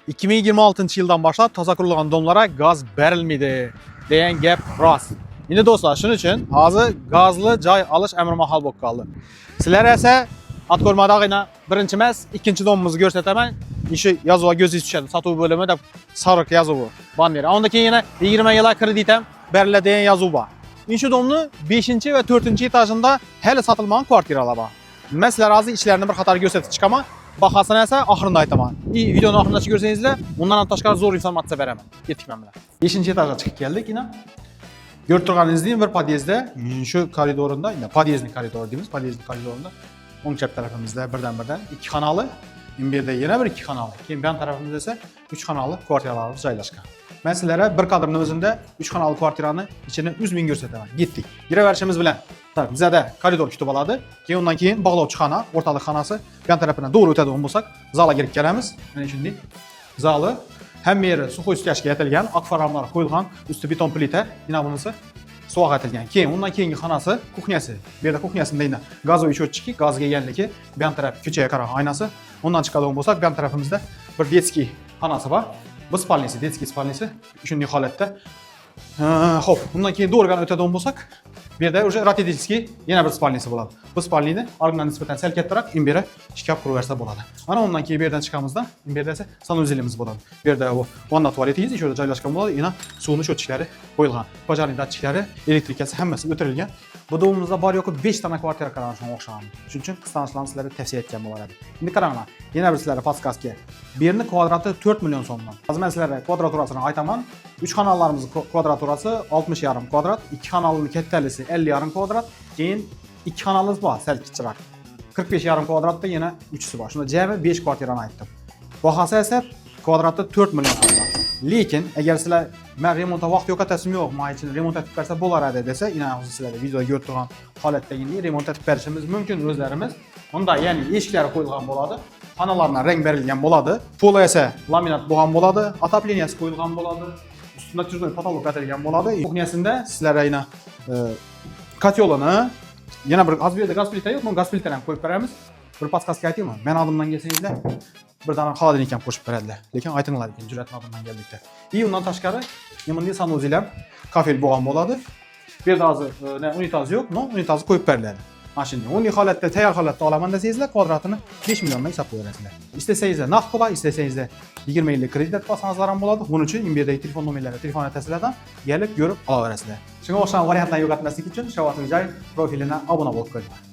2026-yildan boshlab toza qurilgan domlara gaz berilmaydi degan gap rost. Endi do'stlar, shuning uchun hozir gazli joy olish amri mahol bo'lib qoldi. Sizlar esa atko'rmadag'ina birinchi emas, ikkinchi domimizni ko'rsataman. Shu yozuv ko'zingiz tushadi. Sotuv bo'limi deb sariq yozuvi banner. Undan keyin yana 20 yillik kredit ham beriladi degan yozuv bor. Shu domni 5 va 4 etajında hali sotilmagan kvartiralar bor. Men sizlar hozir ishlarini bir qator ko'rsatib chiqaman. Bahasini esa oxirida aytaman. Videoni oxirida ko'rsangizlar, undan ham tashqari zo'r informatsiya beraman. Ketdik men bilan. 5-etajga chiqib keldik yana. Ko'rib turganingizdek bir podyezdda, shu koridorida, yine podyezdning koridori deymiz, podyezdning koridorida o'ng chap tarafimizda birdan ikki xonali, bu yerda yana bir ikki xonali, keyin bu tarafimizda esa 3 xonali kvartiralarimiz joylashgan. Men sizlarga bir kadrning o'zida 3 xonali kvartirani ichini o'zimga ko'rsataman. Ketdik. Giraverishimiz bilan tak bizada koridor kutib oladi. Keyin undan keyin bog'lovchi xona, o'rtalik xonasi bu tarafidan to'g'ri o'tadigan bo'lsak, zalga kirib kelamiz. Mana shunday zali hamma yeri suxoy stяжка yatilgan, akvaramlar qo'yilgan, usti beton plita, yana bunisi suvoq atilgan. Keyin undan keyingi xonasi kuxnyasi. Bu yerda kuxnyasida yana gazoviy счетчики, gaz kelganligi, bu taraf ko'chaga qarag oynasi. Undan chiqadigan bo'lsak, bu tarafimizda bir детский xonasi bor. Bu spalnisi, детский spalnisi. Shunday holatda. Xo'p, undan keyin to'g'ridan o'tadigan bo'lsak, bu yerda уже родительский yana bir spalnisi bo'ladi. Bu spalnini original nisbatan sal kattaroq, imbera shkaf quraversa bo'ladi. Ana undan keyin bu yerdan chiqamizda, imbera esa sanuzelimiz bo'ladi. Bu yerda bu vanna tualetingiz ishida joylashgan bo'ladi. Yana suvni sho'tchiklari qo'yilgan. Pojarniy datchiklari, elektrikasi hammasi o'tirilgan. Bu domimizda bor yo'q 5 dona kvartira qarashga o'xshaydi. Shuning uchun qisqalanishlarni sizlarga tavsiya etgan bo'lardim. Endi qaranglar, yana bir sizlarga podskastga. Bu yerning kvadrati 4 million so'mdan. Hozir men sizlarga kvadraturasini aytaman. 3 xonalarimiz kvadraturasi 60,5 kvadrat, 2 xonali kattalisi 50,5 kvadrat, keyin 2 xonalimiz bor, sal kichikroq. 45,5 kvadratda yana 3si bor. Shunda jami 5 kvartirani aytdim. Bahasi esa kvadrati 4 million so'm. Lekin agar sizlar men remontga vaqt yo'qotasim yo'q, men uchun remont etib bersa bo'laradi desa, ina sizlarga videoda ko'rib turgan holatdagi remont etib berishimiz mumkin o'zlarimiz. Unda ya'ni eshiklari qo'yilgan bo'ladi, xonalarga rang berilgan bo'ladi, poli esa laminat bo'lgan bo'ladi, отопленияsi qo'yilgan bo'ladi. Ustida tuzli patolog atilgan bo'ladi. Kuxnyasida sizlarga yana kotyolini, yana bir azbiyada gaz plita yo'q, men gaz plitani ham qo'yib beramiz. Bir podskastga aytaymi? Men oldimdan kelsangizlar, bir dona xolodilnik ham qo'shib beradilar. Lekin aytinglar ekan, jur'atni oldimdan keldikda. Undan tashqari, menga sanuzel ham kafel bo'lgan bo'ladi. Bu yerda hozir unitaz yo'q, no, unitazni qo'yib beriladi. Mana shunday. Uni holatda, tayyor holatda olaman desangizlar, kvadratini 5 milliondan hisob qo'yasizlar. İstesangizlar naqd pul, istesangizlar 20 yillik kredit olsangizlar ham bo'ladi. Buning uchun imberdagi telefon nomerlariga telefon etasizlardan kelib ko'rib olaverasizlar. Shunga o'xshagan variantlarni yo'qotmaslik uchun Shavot Joy profilini obuna bo'lib qo'ying.